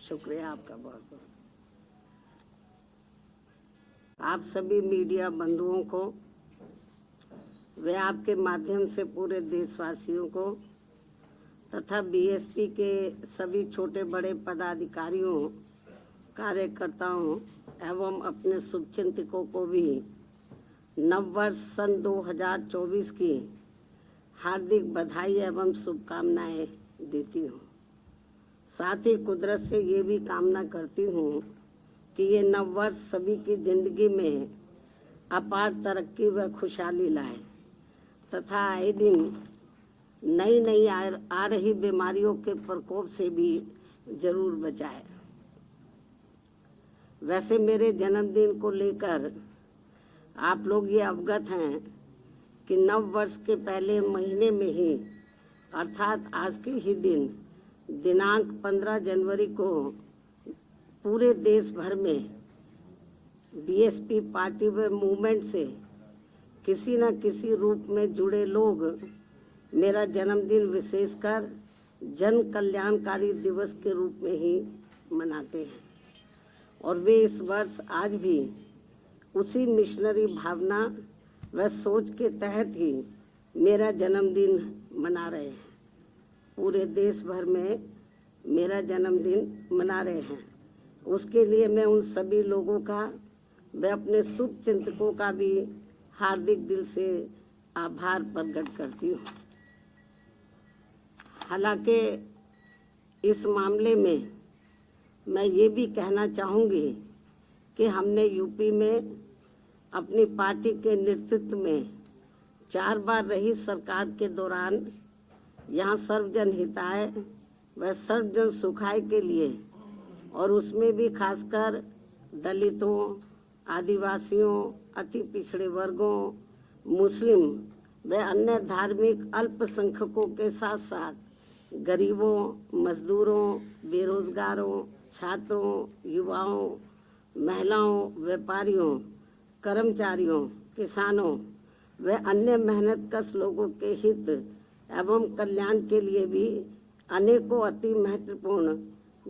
शुक्रिया आपका बहुत बहुत। आप सभी मीडिया बंधुओं को वे आपके माध्यम से पूरे देशवासियों को तथा बीएसपी के सभी छोटे बड़े पदाधिकारियों, कार्यकर्ताओं एवं अपने शुभचिंतकों को भी नववर्ष सन 2024 की हार्दिक बधाई एवं शुभकामनाएं देती हूँ। साथ ही कुदरत से ये भी कामना करती हूँ कि ये नववर्ष सभी की जिंदगी में अपार तरक्की व खुशहाली लाए तथा आए दिन नई नई आ रही बीमारियों के प्रकोप से भी जरूर बचाए। वैसे मेरे जन्मदिन को लेकर आप लोग ये अवगत हैं कि नव वर्ष के पहले महीने में ही अर्थात आज के ही दिन दिनांक 15 जनवरी को पूरे देश भर में बीएसपी पार्टी व मूवमेंट से किसी न किसी रूप में जुड़े लोग मेरा जन्मदिन विशेषकर जन कल्याणकारी दिवस के रूप में ही मनाते हैं और वे इस वर्ष आज भी उसी मिशनरी भावना व सोच के तहत ही मेरा जन्मदिन मना रहे हैं। पूरे देश भर में मेरा जन्मदिन मना रहे हैं। उसके लिए मैं उन सभी लोगों का व अपने शुभ चिंतकों का भी हार्दिक दिल से आभार प्रकट करती हूँ। हालांकि इस मामले में मैं ये भी कहना चाहूँगी कि हमने यूपी में अपनी पार्टी के नेतृत्व में 4 बार रही सरकार के दौरान यहाँ सर्वजन हिताय व सर्वजन सुखाय के लिए और उसमें भी खासकर दलितों, आदिवासियों, अति पिछड़े वर्गों, मुस्लिम व अन्य धार्मिक अल्पसंख्यकों के साथ साथ गरीबों, मजदूरों, बेरोजगारों, छात्रों, युवाओं, महिलाओं, व्यापारियों, कर्मचारियों, किसानों व अन्य मेहनतकश लोगों के हित एवं कल्याण के लिए भी अनेकों अति महत्वपूर्ण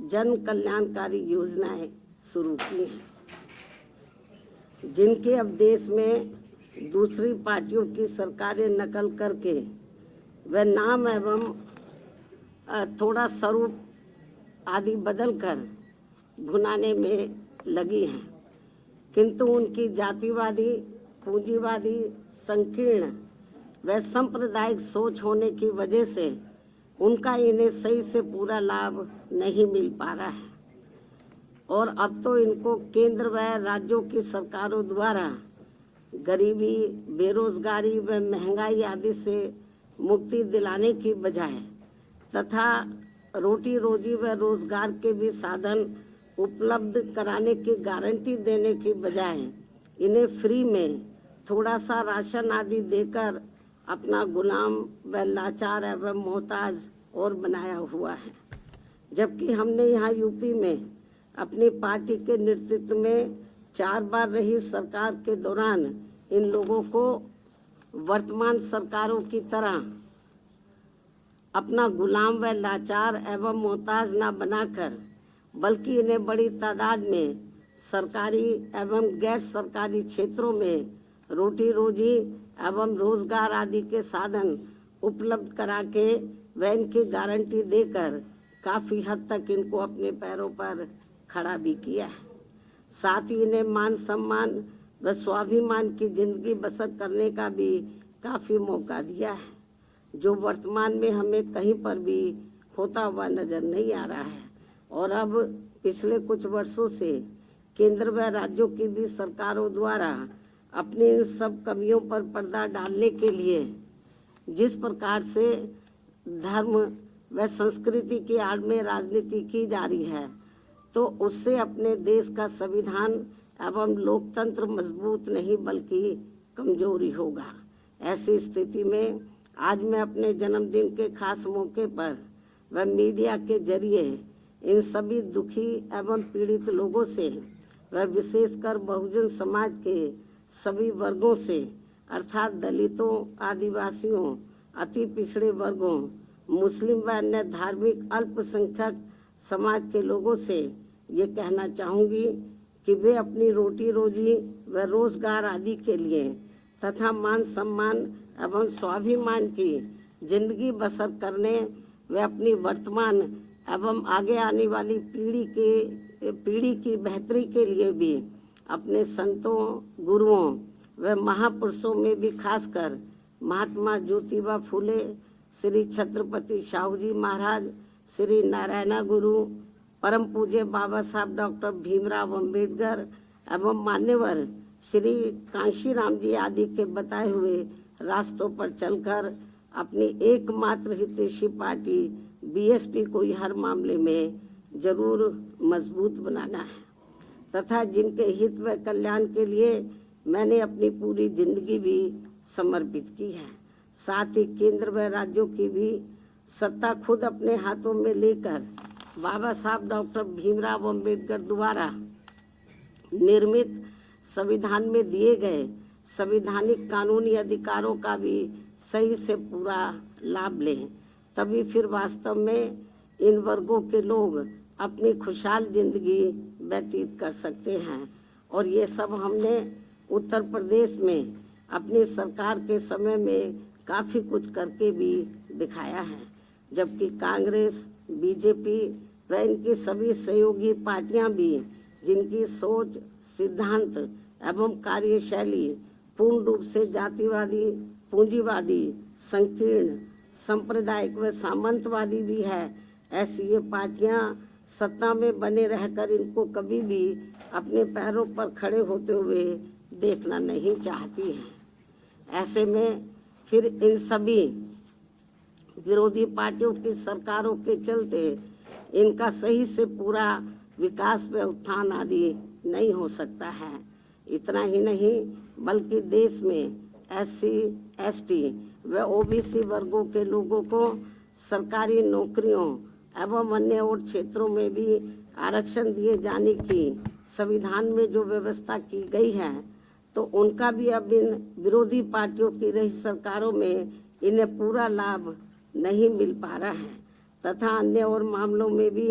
जन कल्याणकारी योजनाएं शुरू की हैं, जिनके अब देश में दूसरी पार्टियों की सरकारें नकल करके व नाम एवं थोड़ा स्वरूप आदि बदलकर भुनाने में लगी हैं, किंतु उनकी जातिवादी, पूंजीवादी, संकीर्ण व सांप्रदायिक सोच होने की वजह से उनका इन्हें सही से पूरा लाभ नहीं मिल पा रहा है और अब तो इनको केंद्र व राज्यों की सरकारों द्वारा गरीबी, बेरोजगारी व महंगाई आदि से मुक्ति दिलाने की बजाय तथा रोटी रोजी व रोजगार के भी साधन उपलब्ध कराने की गारंटी देने की बजाय इन्हें फ्री में थोड़ा सा राशन आदि देकर अपना गुलाम व लाचार एवं मोहताज और बनाया हुआ है। जबकि हमने यहाँ यूपी में अपनी पार्टी के नेतृत्व में 4 बार रही सरकार के दौरान इन लोगों को वर्तमान सरकारों की तरह अपना गुलाम व लाचार एवं मोहताज न बनाकर बल्कि इन्हें बड़ी तादाद में सरकारी एवं गैर सरकारी क्षेत्रों में रोटी रोजी एवं रोजगार आदि के साधन उपलब्ध करा के व इनकी गारंटी देकर काफ़ी हद तक इनको अपने पैरों पर खड़ा भी किया है। साथ ही इन्हें मान सम्मान व स्वाभिमान की जिंदगी बसर करने का भी काफ़ी मौका दिया है, जो वर्तमान में हमें कहीं पर भी होता हुआ नजर नहीं आ रहा है। और अब पिछले कुछ वर्षों से केंद्र व राज्यों की भी सरकारों द्वारा अपनी इन सब कमियों पर पर्दा डालने के लिए जिस प्रकार से धर्म व संस्कृति की आड़ में राजनीति की जा रही है, तो उससे अपने देश का संविधान एवं लोकतंत्र मजबूत नहीं बल्कि कमजोरी होगा। ऐसी स्थिति में आज मैं अपने जन्मदिन के खास मौके पर व मीडिया के जरिए इन सभी दुखी एवं पीड़ित लोगों से व विशेषकर बहुजन समाज के सभी वर्गों से अर्थात दलितों, आदिवासियों, अति पिछड़े वर्गों, मुस्लिम व अन्य धार्मिक अल्पसंख्यक समाज के लोगों से ये कहना चाहूँगी कि वे अपनी रोटी रोजी व रोजगार आदि के लिए तथा मान सम्मान एवं स्वाभिमान की जिंदगी बसर करने व अपनी वर्तमान एवं आगे आने वाली पीढ़ी की बेहतरी के लिए भी अपने संतों, गुरुओं व महापुरुषों में भी खासकर महात्मा ज्योतिबा फूले, श्री छत्रपति शाहू जी महाराज, श्री नारायण गुरु, परम पूज्य बाबा साहब डॉक्टर भीमराव अंबेडकर एवं मान्यवर श्री कांशीराम जी आदि के बताए हुए रास्तों पर चलकर अपनी एकमात्र हितैषी पार्टी बीएसपी को हर मामले में जरूर मजबूत बनाना है तथा जिनके हित व कल्याण के लिए मैंने अपनी पूरी जिंदगी भी समर्पित की है। साथ ही केंद्र व राज्यों की भी सत्ता खुद अपने हाथों में लेकर बाबा साहब डॉक्टर भीमराव अंबेडकर द्वारा निर्मित संविधान में दिए गए संवैधानिक कानूनी अधिकारों का भी सही से पूरा लाभ लें, तभी फिर वास्तव में इन वर्गों के लोग अपनी खुशहाल जिंदगी व्यतीत कर सकते हैं। और ये सब हमने उत्तर प्रदेश में अपनी सरकार के समय में काफ़ी कुछ करके भी दिखाया है, जबकि कांग्रेस, बीजेपी व इनकी सभी सहयोगी पार्टियां भी जिनकी सोच, सिद्धांत एवं कार्यशैली पूर्ण रूप से जातिवादी, पूंजीवादी, संकीर्ण, सांप्रदायिक व सामंतवादी भी है, ऐसी ये पार्टियां सत्ता में बने रहकर इनको कभी भी अपने पैरों पर खड़े होते हुए देखना नहीं चाहती हैं। ऐसे में फिर इन सभी विरोधी पार्टियों की सरकारों के चलते इनका सही से पूरा विकास व उत्थान आदि नहीं हो सकता है। इतना ही नहीं बल्कि देश में SC, ST व OBC वर्गों के लोगों को सरकारी नौकरियों एवं अन्य और क्षेत्रों में भी आरक्षण दिए जाने की संविधान में जो व्यवस्था की गई है, तो उनका भी अब इन विरोधी पार्टियों की रही सरकारों में इन्हें पूरा लाभ नहीं मिल पा रहा है तथा अन्य और मामलों में भी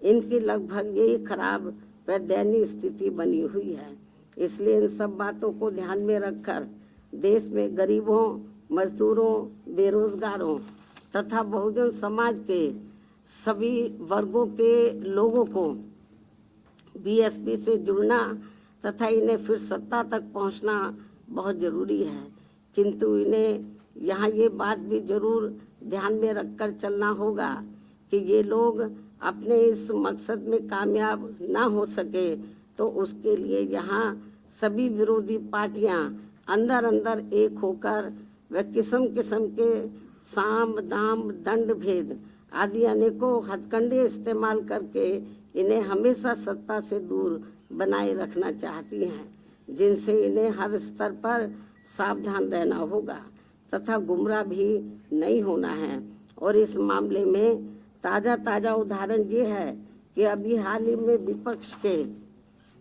इनकी लगभग यही खराब व दयनीय स्थिति बनी हुई है। इसलिए इन सब बातों को ध्यान में रखकर देश में गरीबों, मजदूरों, बेरोजगारों तथा बहुजन समाज के सभी वर्गों के लोगों को बीएसपी से जुड़ना तथा इन्हें फिर सत्ता तक पहुंचना बहुत जरूरी है। किंतु इन्हें यहाँ ये बात भी जरूर ध्यान में रखकर चलना होगा कि ये लोग अपने इस मकसद में कामयाब ना हो सके तो उसके लिए यहाँ सभी विरोधी पार्टियां अंदर अंदर एक होकर व किस्म किस्म के साम, दाम, दंड भेद आदि अनेकों हथकंडे इस्तेमाल करके इन्हें हमेशा सत्ता से दूर बनाए रखना चाहती हैं, जिनसे इन्हें हर स्तर पर सावधान रहना होगा तथा गुमराह भी नहीं होना है। और इस मामले में ताज़ा उदाहरण ये है कि अभी हाल ही में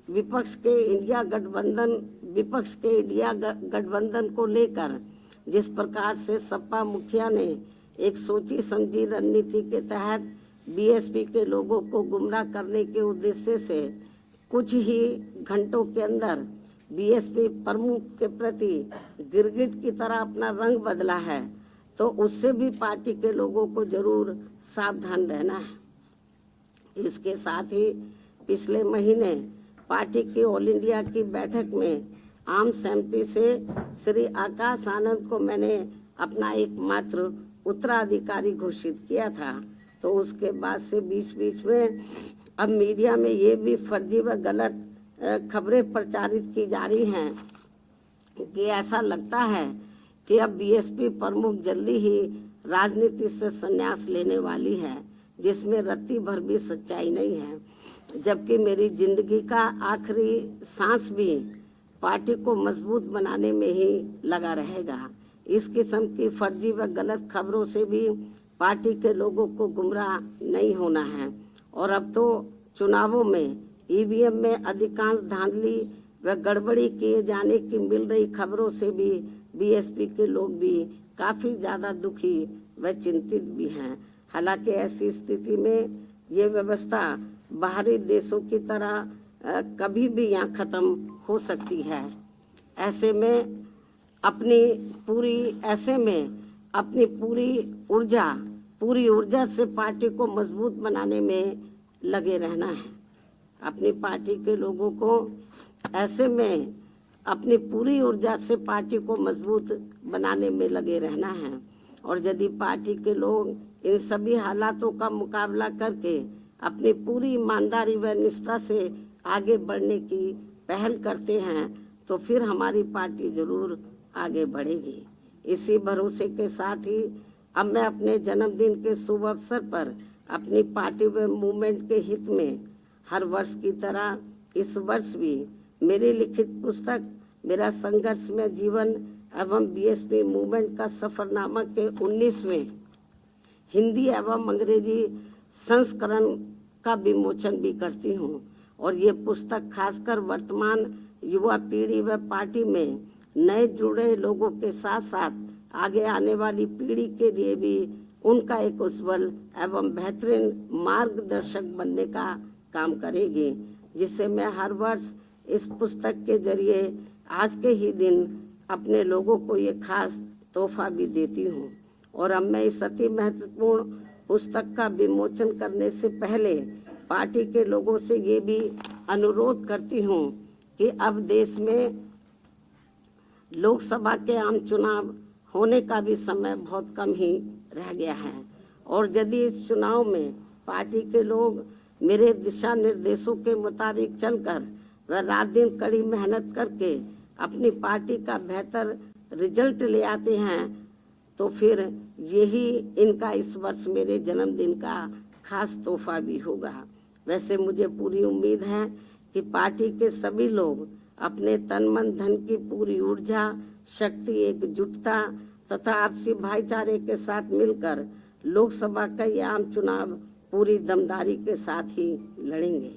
विपक्ष के इंडिया गठबंधन को लेकर जिस प्रकार से सपा मुखिया ने एक सोची समझी रणनीति के तहत बीएसपी के लोगों को गुमराह करने के उद्देश्य से कुछ ही घंटों के अंदर बीएसपी प्रमुख के प्रति गिरगिट की तरह अपना रंग बदला है, तो उससे भी पार्टी के लोगों को जरूर सावधान रहना है। इसके साथ ही पिछले महीने पार्टी की ऑल इंडिया की बैठक में आम सहमति से श्री आकाश आनंद को मैंने अपना एकमात्र उत्तराधिकारी घोषित किया था, तो उसके बाद से बीच में अब मीडिया में ये भी फर्जी व गलत खबरें प्रचारित की जा रही हैं कि ऐसा लगता है कि अब बीएसपी प्रमुख जल्दी ही राजनीति से संन्यास लेने वाली है, जिसमें रत्ती भर भी सच्चाई नहीं है। जबकि मेरी जिंदगी का आखिरी सांस भी पार्टी को मजबूत बनाने में ही लगा रहेगा। इस किस्म की फर्जी व गलत खबरों से भी पार्टी के लोगों को गुमराह नहीं होना है। और अब तो चुनावों में ईवीएम में अधिकांश धांधली व गड़बड़ी किए जाने की मिल रही खबरों से भी बीएसपी के लोग भी काफ़ी ज़्यादा दुखी व चिंतित भी हैं। हालांकि ऐसी स्थिति में ये व्यवस्था बाहरी देशों की तरह कभी भी यहाँ खत्म हो सकती है। ऐसे में अपनी पूरी ऊर्जा से पार्टी को मजबूत बनाने में लगे रहना है। अपनी पार्टी के लोगों को ऐसे में अपनी पूरी ऊर्जा से पार्टी को मजबूत बनाने में लगे रहना है। और यदि पार्टी के लोग इन सभी हालातों का मुकाबला करके अपनी पूरी ईमानदारी व निष्ठा से आगे बढ़ने की पहल करते हैं तो फिर हमारी पार्टी जरूर आगे बढ़ेगी। इसी भरोसे के साथ ही अब मैं अपने जन्मदिन के शुभ अवसर पर अपनी पार्टी व मूवमेंट के हित में हर वर्ष की तरह इस वर्ष भी मेरी लिखित पुस्तक मेरा संघर्ष में जीवन एवं बीएसपी मूवमेंट का सफरनामा के 19वें हिंदी एवं अंग्रेजी संस्करण का विमोचन भी करती हूँ। और ये पुस्तक खासकर वर्तमान युवा पीढ़ी व पार्टी में नए जुड़े लोगों के साथ साथ आगे आने वाली पीढ़ी के लिए भी उनका एक उज्जवल एवं बेहतरीन मार्गदर्शक बनने का काम करेगी, जिससे मैं हर वर्ष इस पुस्तक के जरिए आज के ही दिन अपने लोगों को ये खास तोहफा भी देती हूँ। और अब मैं इस अति महत्वपूर्ण पुस्तक का विमोचन करने से पहले पार्टी के लोगों से ये भी अनुरोध करती हूँ कि अब देश में लोकसभा के आम चुनाव होने का भी समय बहुत कम ही रह गया है। और यदि इस चुनाव में पार्टी के लोग मेरे दिशा निर्देशों के मुताबिक चलकर व रात दिन कड़ी मेहनत करके अपनी पार्टी का बेहतर रिजल्ट ले आते हैं तो फिर यही इनका इस वर्ष मेरे जन्मदिन का खास तोहफा भी होगा। वैसे मुझे पूरी उम्मीद है कि पार्टी के सभी लोग अपने तन मन धन की पूरी ऊर्जा, शक्ति, एकजुटता तथा आपसी भाईचारे के साथ मिलकर लोकसभा का ये आम चुनाव पूरी दमदारी के साथ ही लड़ेंगे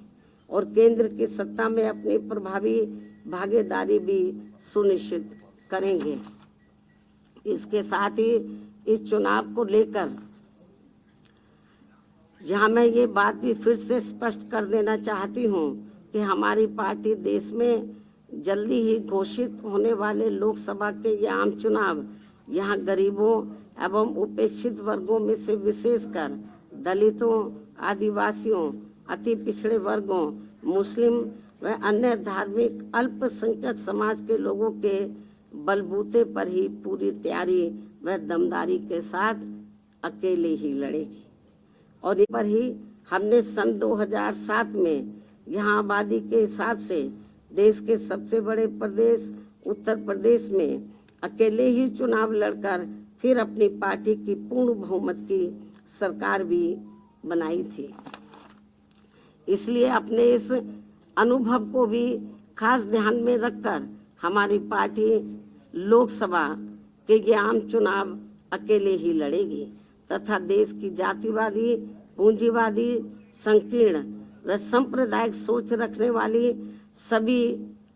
और केंद्र की सत्ता में अपनी प्रभावी भागीदारी भी सुनिश्चित करेंगे। इसके साथ ही इस चुनाव को लेकर जहां मैं ये बात भी फिर से स्पष्ट कर देना चाहती हूं कि हमारी पार्टी देश में जल्दी ही घोषित होने वाले लोकसभा के ये आम चुनाव यहाँ गरीबों एवं उपेक्षित वर्गों में से विशेषकर दलितों, आदिवासियों, अति पिछड़े वर्गों, मुस्लिम व अन्य धार्मिक अल्पसंख्यक समाज के लोगों के बलबूते पर ही पूरी तैयारी व दमदारी के साथ अकेले ही लड़ेगी। और इस पर ही हमने सन 2007 में यहाँ आबादी के हिसाब से देश के सबसे बड़े प्रदेश उत्तर प्रदेश में अकेले ही चुनाव लड़कर फिर अपनी पार्टी की पूर्ण बहुमत की सरकार भी बनाई थी। इसलिए अपने इस अनुभव को भी खास ध्यान में रखकर हमारी पार्टी लोकसभा के ये आम चुनाव अकेले ही लड़ेगी तथा देश की जातिवादी, पूंजीवादी, संकीर्ण व सांप्रदायिक सोच रखने वाली सभी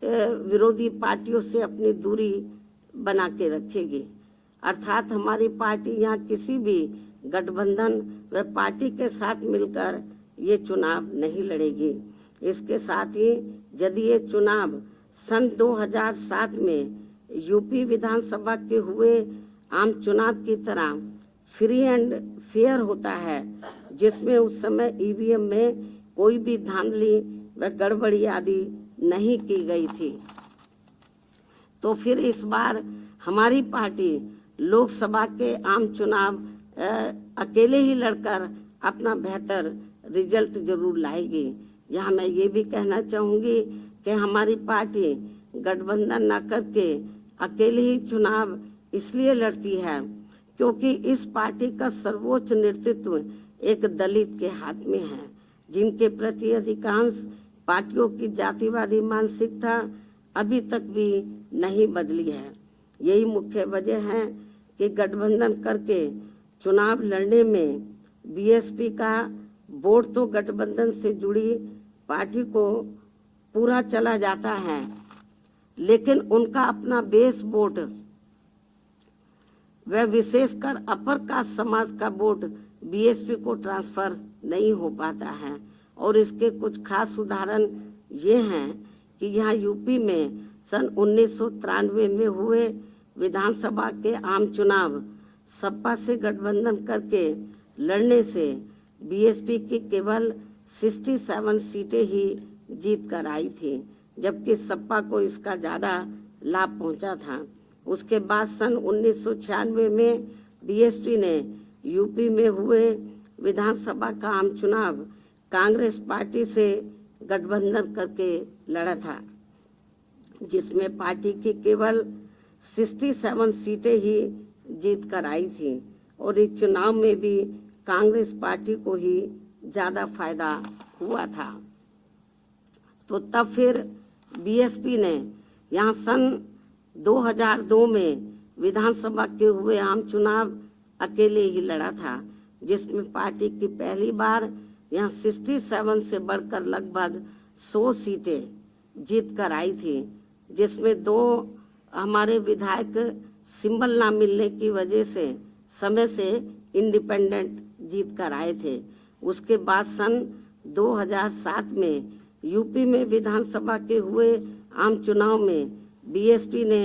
विरोधी पार्टियों से अपनी दूरी बना के रखेगी। अर्थात हमारी पार्टी यहाँ किसी भी गठबंधन व पार्टी के साथ मिलकर ये चुनाव नहीं लड़ेगी। इसके साथ ही यदि ये चुनाव सन 2007 में यूपी विधानसभा के हुए आम चुनाव की तरह फ्री एंड फेयर होता है, जिसमें उस समय ईवीएम में कोई भी धांधली व गड़बड़ी आदि नहीं की गई थी, तो फिर इस बार हमारी पार्टी लोकसभा के आम चुनाव अकेले ही लड़कर अपना बेहतर रिजल्ट जरूर लाएगी। यहाँ मैं ये भी कहना चाहूँगी कि हमारी पार्टी गठबंधन न करके अकेले ही चुनाव इसलिए लड़ती है क्योंकि इस पार्टी का सर्वोच्च नेतृत्व एक दलित के हाथ में है, जिनके प्रति अधिकांश पार्टियों की जातिवादी मानसिकता अभी तक भी नहीं बदली है। यही मुख्य वजह है कि गठबंधन करके चुनाव लड़ने में बीएसपी का वोट तो गठबंधन से जुड़ी पार्टी को पूरा चला जाता है, लेकिन उनका अपना बेस वोट व विशेषकर अपर कास्ट समाज का वोट बीएसपी को ट्रांसफर नहीं हो पाता है। और इसके कुछ खास उदाहरण ये हैं कि यहाँ यूपी में सन 1993 में हुए विधानसभा के आम चुनाव सपा से गठबंधन करके लड़ने से बीएसपी की केवल 67 सीटें ही जीत कर आई थी, जबकि सपा को इसका ज़्यादा लाभ पहुंचा था। उसके बाद सन 1996 में बीएसपी ने यूपी में हुए विधानसभा का आम चुनाव कांग्रेस पार्टी से गठबंधन करके लड़ा था, जिसमें पार्टी की केवल 67 सीटें ही जीत कर आई थी और इस चुनाव में भी कांग्रेस पार्टी को ही ज़्यादा फायदा हुआ था। तो तब फिर बीएसपी ने यहाँ सन 2002 में विधानसभा के हुए आम चुनाव अकेले ही लड़ा था, जिसमें पार्टी की पहली बार यहाँ 67 से बढ़कर लगभग 100 सीटें जीत कर आई थी, जिसमें 2 हमारे विधायक सिंबल ना मिलने की वजह से समय से इंडिपेंडेंट जीत कर आए थे। उसके बाद सन 2007 में यूपी में विधानसभा के हुए आम चुनाव में बीएसपी ने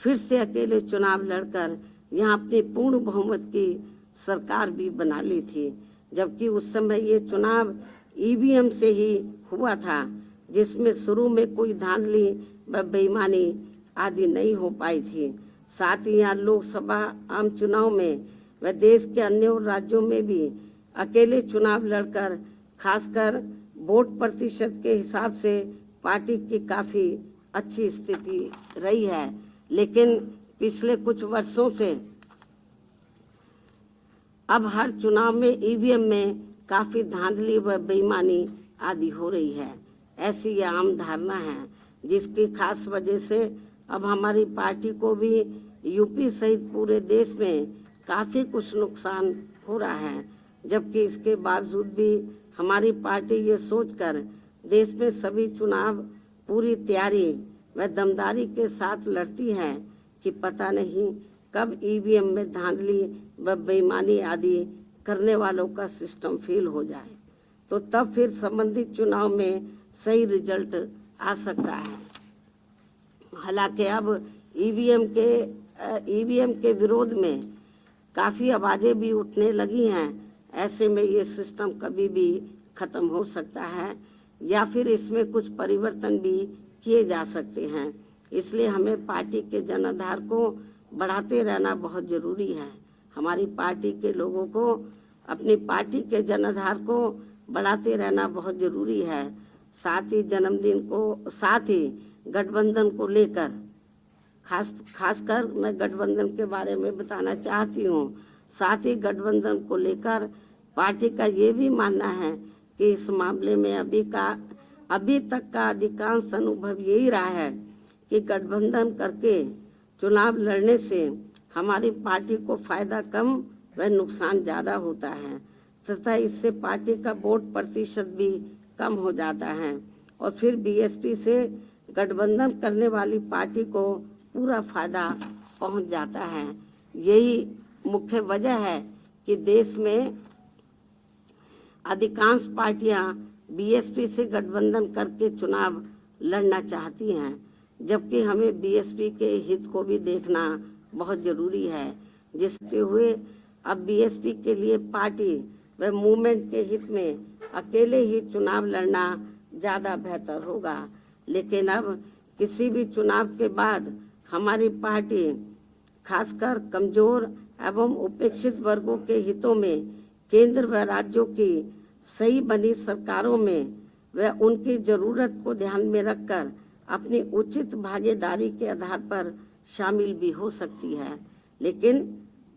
फिर से अकेले चुनाव लड़कर यहाँ अपनी पूर्ण बहुमत की सरकार भी बना ली थी, जबकि उस समय ये चुनाव ईवीएम से ही हुआ था, जिसमें शुरू में कोई धांधली व बेईमानी आदि नहीं हो पाई थी। साथ ही यहाँ लोकसभा आम चुनाव में व देश के अन्य राज्यों में भी अकेले चुनाव लड़कर खासकर वोट प्रतिशत के हिसाब से पार्टी की काफ़ी अच्छी स्थिति रही है। लेकिन पिछले कुछ वर्षों से अब हर चुनाव में ईवीएम में काफ़ी धांधली व बेईमानी आदि हो रही है, ऐसी ये आम धारणा है, जिसकी खास वजह से अब हमारी पार्टी को भी यूपी सहित पूरे देश में काफ़ी कुछ नुकसान हो रहा है। जबकि इसके बावजूद भी हमारी पार्टी ये सोचकर देश में सभी चुनाव पूरी तैयारी व दमदारी के साथ लड़ती है कि पता नहीं कब ईवीएम में धांधली व बेईमानी आदि करने वालों का सिस्टम फेल हो जाए, तो तब फिर संबंधित चुनाव में सही रिजल्ट आ सकता है। हालांकि अब ईवीएम के विरोध में काफ़ी आवाज़ें भी उठने लगी हैं। ऐसे में ये सिस्टम कभी भी खत्म हो सकता है या फिर इसमें कुछ परिवर्तन भी किए जा सकते हैं। इसलिए हमें पार्टी के जनाधार को बढ़ाते रहना बहुत ज़रूरी है। हमारी पार्टी के लोगों को अपनी पार्टी के जनाधार को बढ़ाते रहना बहुत ज़रूरी है। साथ ही गठबंधन को लेकर खासकर मैं गठबंधन के बारे में बताना चाहती हूँ। साथ ही गठबंधन को लेकर पार्टी का ये भी मानना है कि इस मामले में अभी तक का अधिकांश अनुभव यही रहा है कि गठबंधन करके चुनाव लड़ने से हमारी पार्टी को फायदा कम व नुकसान ज़्यादा होता है तथा इससे पार्टी का वोट प्रतिशत भी कम हो जाता है और फिर बीएसपी से गठबंधन करने वाली पार्टी को पूरा फायदा पहुंच जाता है। यही मुख्य वजह है कि देश में अधिकांश पार्टियां बीएसपी से गठबंधन करके चुनाव लड़ना चाहती हैं, जबकि हमें बीएसपी के हित को भी देखना बहुत ज़रूरी है। जिसके हुए अब बीएसपी के लिए पार्टी व मूवमेंट के हित में अकेले ही चुनाव लड़ना ज़्यादा बेहतर होगा। लेकिन अब किसी भी चुनाव के बाद हमारी पार्टी खासकर कमज़ोर एवं उपेक्षित वर्गों के हितों में केंद्र व राज्यों की सही बनी सरकारों में व उनकी ज़रूरत को ध्यान में रखकर अपनी उचित भागीदारी के आधार पर शामिल भी हो सकती है। लेकिन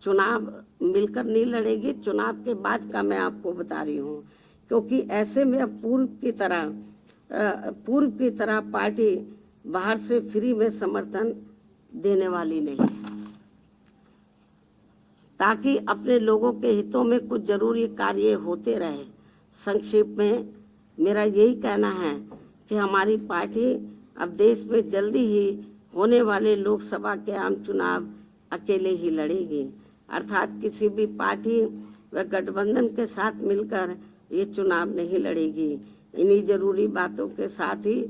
चुनाव मिलकर नहीं लड़ेगी, चुनाव के बाद का मैं आपको बता रही हूँ, क्योंकि ऐसे में अब पूर्व की तरह पार्टी बाहर से फ्री में समर्थन देने वाली नहीं है। ताकि अपने लोगों के हितों में कुछ जरूरी कार्य होते रहे। संक्षेप में मेरा यही कहना है कि हमारी पार्टी अब देश में जल्दी ही होने वाले लोकसभा के आम चुनाव अकेले ही लड़ेगी, अर्थात किसी भी पार्टी वह गठबंधन के साथ मिलकर ये चुनाव नहीं लड़ेगी। इन्हीं जरूरी बातों के साथ ही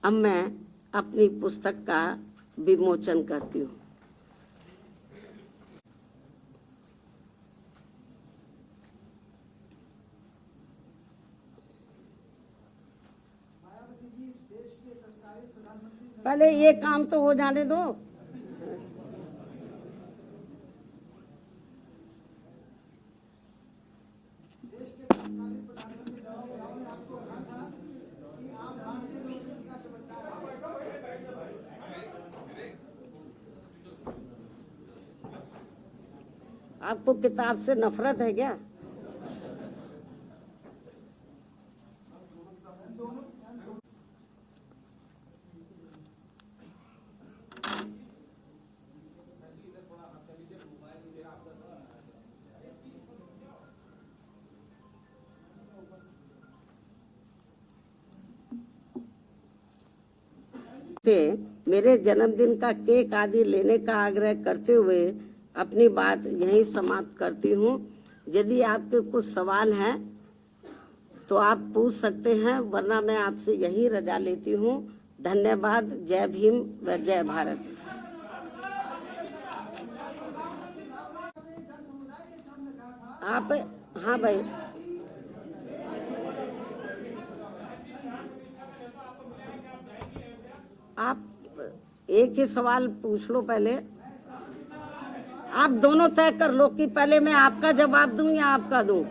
अब मैं अपनी पुस्तक का विमोचन करती हूँ। पहले ये काम तो हो जाने दो। आपको किताब से नफरत है क्या? से मेरे जन्मदिन का केक आदि लेने का आग्रह करते हुए अपनी बात यहीं समाप्त करती हूँ। यदि आपके कुछ सवाल हैं तो आप पूछ सकते हैं, वरना मैं आपसे यही रजा लेती हूँ। धन्यवाद। जय भीम व जय भारत। आप हाँ भाई, आप एक ही सवाल पूछ लो पहले। आप दोनों तय कर लो कि पहले मैं आपका जवाब दूं या आपका दूं।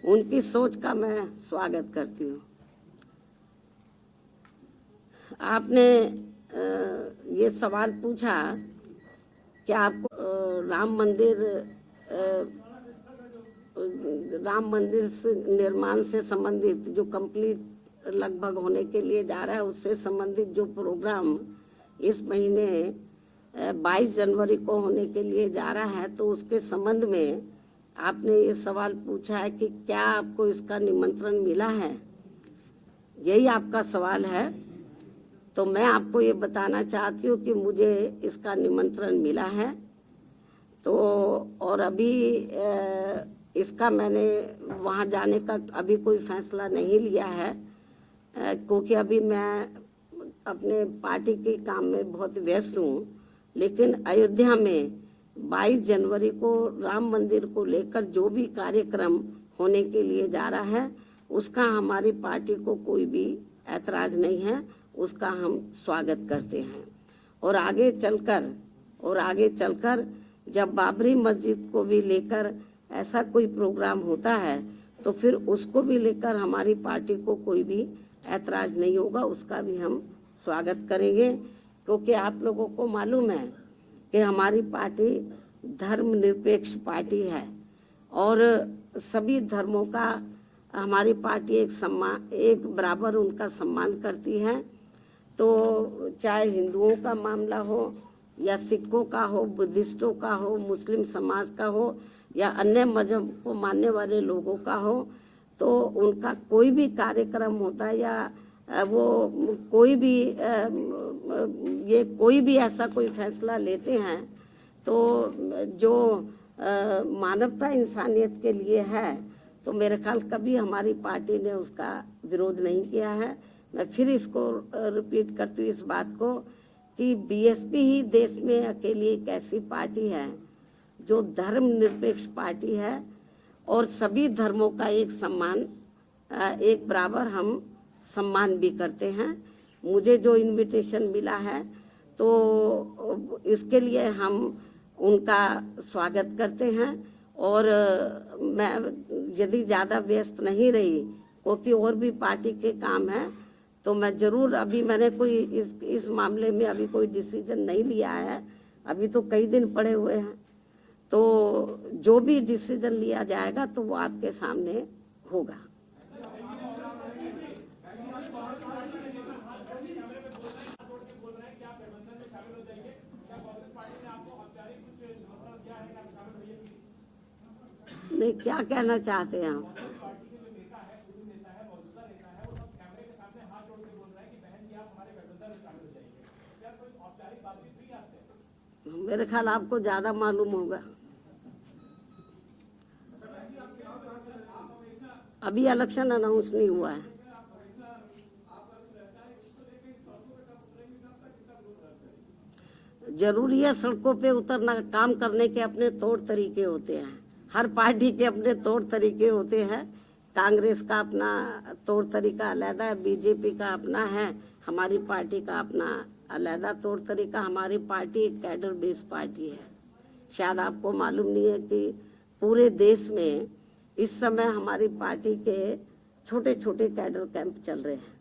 उनकी सोच का मैं स्वागत करती हूँ। आपने ये सवाल पूछा कि आपको राम मंदिर से निर्माण से संबंधित जो कंप्लीट लगभग होने के लिए जा रहा है, उससे संबंधित जो प्रोग्राम इस महीने 22 जनवरी को होने के लिए जा रहा है, तो उसके संबंध में आपने ये सवाल पूछा है कि क्या आपको इसका निमंत्रण मिला है, यही आपका सवाल है। तो मैं आपको ये बताना चाहती हूँ कि मुझे इसका निमंत्रण मिला है। तो और अभी इसका मैंने वहाँ जाने का अभी कोई फैसला नहीं लिया है, क्योंकि अभी मैं अपने पार्टी के काम में बहुत व्यस्त हूँ। लेकिन अयोध्या में 22 जनवरी को राम मंदिर को लेकर जो भी कार्यक्रम होने के लिए जा रहा है, उसका हमारी पार्टी को कोई भी ऐतराज नहीं है, उसका हम स्वागत करते हैं। और आगे चलकर जब बाबरी मस्जिद को भी लेकर ऐसा कोई प्रोग्राम होता है, तो फिर उसको भी लेकर हमारी पार्टी को कोई भी ऐतराज नहीं होगा, उसका भी हम स्वागत करेंगे। क्योंकि आप लोगों को मालूम है कि हमारी पार्टी धर्मनिरपेक्ष पार्टी है और सभी धर्मों का हमारी पार्टी एक बराबर उनका सम्मान करती है। तो चाहे हिंदुओं का मामला हो या सिखों का हो, बुद्धिस्टों का हो, मुस्लिम समाज का हो या अन्य मजहब को मानने वाले लोगों का हो, तो उनका कोई भी कार्यक्रम होता है या वो कोई भी ऐसा कोई फैसला लेते हैं, तो जो मानवता इंसानियत के लिए है, तो मेरे ख्याल कभी हमारी पार्टी ने उसका विरोध नहीं किया है। मैं फिर इसको रिपीट करती हूँ इस बात को कि बीएसपी ही देश में अकेली एक ऐसी पार्टी है जो धर्मनिरपेक्ष पार्टी है और सभी धर्मों का एक बराबर हम सम्मान भी करते हैं। मुझे जो इनविटेशन मिला है तो इसके लिए हम उनका स्वागत करते हैं। और मैं यदि ज़्यादा व्यस्त नहीं रही, क्योंकि और भी पार्टी के काम है, तो मैं जरूर, अभी मैंने कोई इस मामले में अभी कोई डिसीजन नहीं लिया है, अभी तो कई दिन पड़े हुए हैं। तो जो भी डिसीजन लिया जाएगा तो वो आपके सामने होगा। नहीं, क्या कहना चाहते हैं आप? मेरे ख्याल आपको ज्यादा मालूम होगा। अभी इलेक्शन अनाउंस नहीं हुआ है। जरूरी है सड़कों पे उतरना। काम करने के अपने तौर तरीके होते हैं, हर पार्टी के अपने तौर तरीके होते हैं। कांग्रेस का अपना तौर तरीका अलग है, बीजेपी का अपना है, हमारी पार्टी का अपना अलग तौर तरीका। हमारी पार्टी एक कैडर बेस्ड पार्टी है। शायद आपको मालूम नहीं है कि पूरे देश में इस समय हमारी पार्टी के छोटे छोटे कैडर कैंप चल रहे हैं।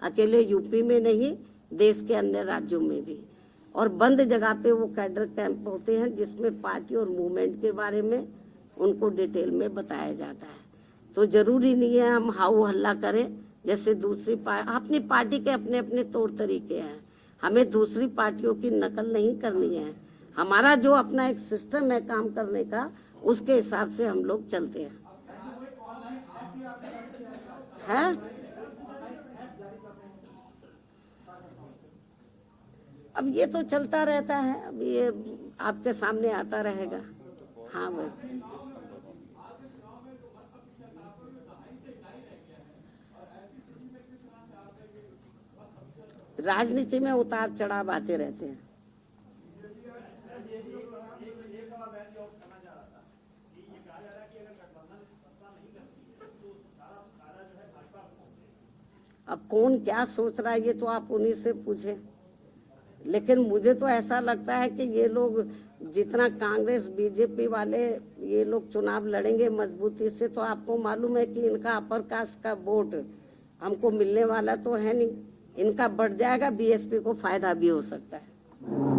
अकेले यूपी में नहीं, देश के अन्य राज्यों में भी। और बंद जगह पे वो कैडर कैंप होते हैं जिसमें पार्टी और मूवमेंट के बारे में उनको डिटेल में बताया जाता है। तो जरूरी नहीं है हम हाउ हल्ला करें जैसे दूसरी अपनी पार्टी के अपने अपने तौर तरीके हैं। हमें दूसरी पार्टियों की नकल नहीं करनी है। हमारा जो अपना एक सिस्टम है काम करने का, उसके हिसाब से हम लोग चलते हैं। अब ये तो चलता रहता है, अब ये आपके सामने आता रहेगा। हाँ वो राजनीति में उतार चढ़ाव आते रहते हैं। अब कौन क्या सोच रहा है ये तो आप उन्हीं से पूछें। लेकिन मुझे तो ऐसा लगता है कि ये लोग जितना कांग्रेस बीजेपी वाले ये लोग चुनाव लड़ेंगे मजबूती से, तो आपको मालूम है कि इनका अपर कास्ट का वोट हमको मिलने वाला तो है नहीं। इनका बढ़ जाएगा, बीएसपी को फायदा भी हो सकता है।